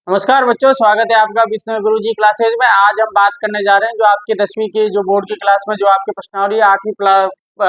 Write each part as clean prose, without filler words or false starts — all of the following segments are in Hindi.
नमस्कार बच्चों, स्वागत है आपका विष्णु गुरुजी क्लासेज में। आज हम बात करने जा रहे हैं जो आपके 10वीं के जो बोर्ड की क्लास में जो आपकी प्रश्नावली है,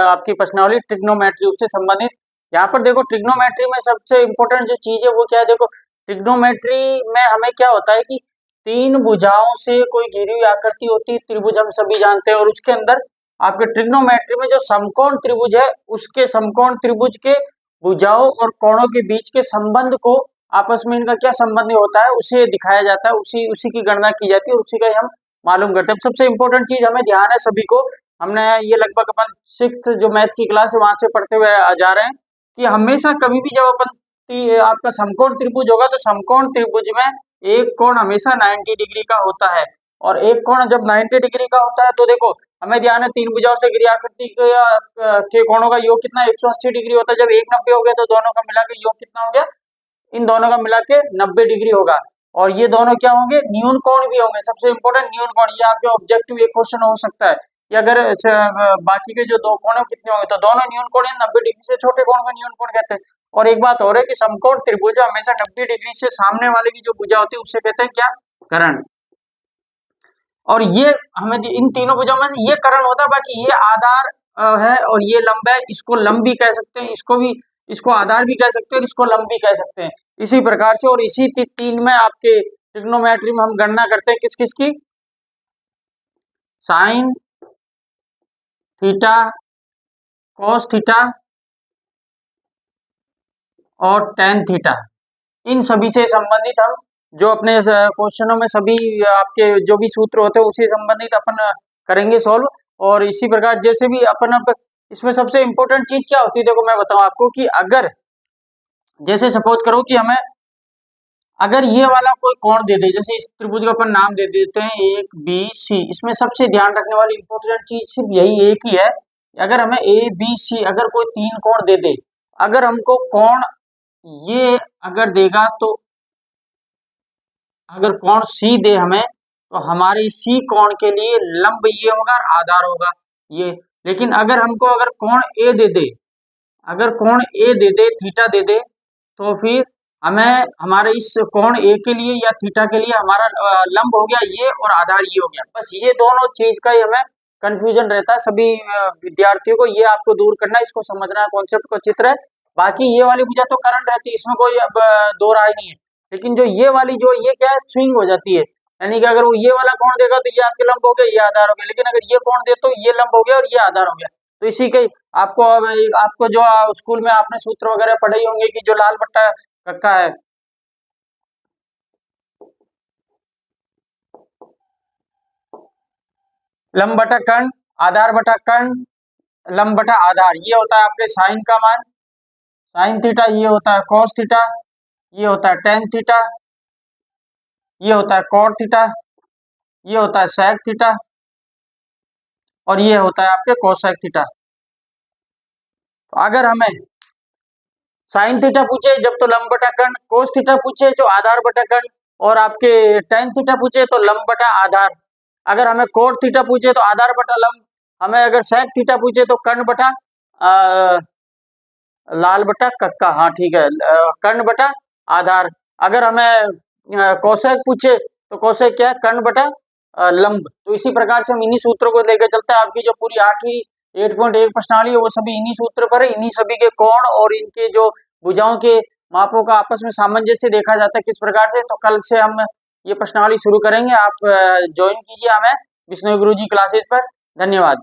आपकी प्रश्नावली ट्रिग्नोमेट्री उससे संबंधित। यहाँ पर देखो, ट्रिग्नोमेट्री में सबसे इम्पोर्टेंट जो चीज है वो क्या है। देखो, ट्रिग्नोमेट्री में हमें क्या होता है कि तीन भुजाओं से कोई घिरी हुई आकृति होती है, त्रिभुज हम सभी जानते हैं। और उसके अंदर आपके ट्रिग्नोमेट्री में जो समकोण त्रिभुज है, उसके समकोण त्रिभुज के भुजाओं और कोणों के बीच के संबंध को, आपस में इनका क्या संबंध होता है, उसे दिखाया जाता है, उसी की गणना की जाती है और उसी का हम मालूम करते हैं। सबसे इंपॉर्टेंट चीज हमें ध्यान है सभी को, हमने ये लगभग अपन 6th जो मैथ की क्लास है वहां से पढ़ते हुए जा रहे हैं कि हमेशा कभी भी जब अपन आपका समकोण त्रिभुज होगा तो समकोण त्रिभुज में एक कोण हमेशा 90 डिग्री का होता है। और एक कोण जब 90 डिग्री का होता है तो देखो, हमें ध्यान है तीन भुजाओं से घिरी आकृति के कोणों का योग कितना 180 डिग्री होता है। जब एक 90 हो गया तो दोनों का मिला के योग कितना हो गया, इन दोनों का मिला के 90 डिग्री होगा। और ये दोनों क्या होंगे, न्यून कोण भी होंगे। सबसे इंपॉर्टेंट न्यून कोण, ये आपके ऑब्जेक्टिव एक क्वेश्चन हो सकता है कि अगर बाकी के जो दो कोण है कितने होंगे, तो दोनों न्यून कोण 90 डिग्री से छोटे कोण को न्यून कोण कहते हैं। और एक बात और है कि समकोण त्रिभुज हमेशा 90 डिग्री से सामने वाले की जो भुजा होती है उससे कहते हैं क्या, कर्ण। और ये हमें इन तीनों भुजाओं में से ये कर्ण होता है, बाकी ये आधार है और ये लंब है। इसको लंब भी कह सकते हैं, इसको आधार भी कह सकते हैं और इसको लंब भी कह सकते हैं। इसी प्रकार से और इसी तीन में आपके ट्रिग्नोमेट्री में हम गणना करते हैं किस किस की, साइन थीटा, कॉस थीटा और टेन थीटा। इन सभी से संबंधित हम जो अपने क्वेश्चनों में सभी आपके जो भी सूत्र होते हैं उसी संबंधित अपन करेंगे सॉल्व। और इसी प्रकार जैसे भी अपन अब इसमें सबसे इंपॉर्टेंट चीज क्या होती है, देखो मैं बताऊं आपको कि अगर जैसे सपोज करो कि हमें अगर ये वाला कोई कोण दे दे, जैसे इस त्रिभुज का अपन नाम दे देते हैं एक बी सी। इसमें सबसे ध्यान रखने वाली इंपॉर्टेंट चीज सिर्फ यही एक ही है, अगर हमें ए बी सी अगर कोई तीन कोण दे दे, अगर हमको कोण ये अगर देगा तो अगर कोण सी दे हमें, तो हमारे सी कोण के लिए लंब ये होगा और आधार होगा ये। लेकिन अगर हमको अगर कोण ए दे दे, अगर कोण ए दे दे, थीटा दे दे, तो फिर हमें हमारे इस कोण ए के लिए या थीटा के लिए हमारा लंब हो गया ये और आधार ये हो गया। बस ये दोनों चीज का ही हमें कंफ्यूजन रहता है सभी विद्यार्थियों को, ये आपको दूर करना है, इसको समझना है, कॉन्सेप्ट को चित्र है। बाकी ये वाली भुजा तो करंट रहती है, इसमें कोई अब दो राय नहीं है। लेकिन जो ये वाली जो ये क्या है, स्विंग हो जाती है, यानी कि अगर वो ये वाला कोण देगा तो ये आपके लंब हो गया, ये आधार हो गया। लेकिन अगर ये कोण दे तो ये लंब हो गया और ये आधार हो गया। तो इसी के आपको जो स्कूल में आपने सूत्र वगैरह पढ़े ही होंगे कि जो लाल बट्टा कक्का है, लंब बटा कर्ण, आधार बटा कर्ण, लंब बटा आधार, ये होता है आपके साइन का मान, साइन थीटा, ये होता है कॉस थीटा, ये होता है टेन थीटा, ये होता है कॉट थीटा, ये होता है सेक थीटा और ये होता है आपके कोसेक थीटा। तो अगर हमें साइन थीटा पूछे जब तो लंब बटा कर्ण, कोस थीटा पूछे जो आधार बटा कर्ण, और आपके टेन थीटा पूछे तो लंब बटा आधार। अगर हमें कोट थीटा पूछे तो आधार बटा लंब, हमें अगर सेक थीटा पूछे तो कर्ण बटा लाल बटा कक्का, हाँ ठीक है, कर्ण बटा आधार। अगर हमें कोसेक पूछे तो कोसेक क्या है, कर्ण बटा लंब। तो इसी प्रकार से हम इन्हीं सूत्रों को लेकर चलते हैं। आपकी जो पूरी 8.1 प्रश्नावली है वो सभी इन्हीं सूत्र पर है, इन्हीं सभी के कोण और इनके जो भुजाओं के मापों का आपस में सामंजस्य देखा जाता है किस प्रकार से। तो कल से हम ये प्रश्नावली शुरू करेंगे, आप ज्वाइन कीजिए हमें विष्णु गुरुजी क्लासेज पर। धन्यवाद।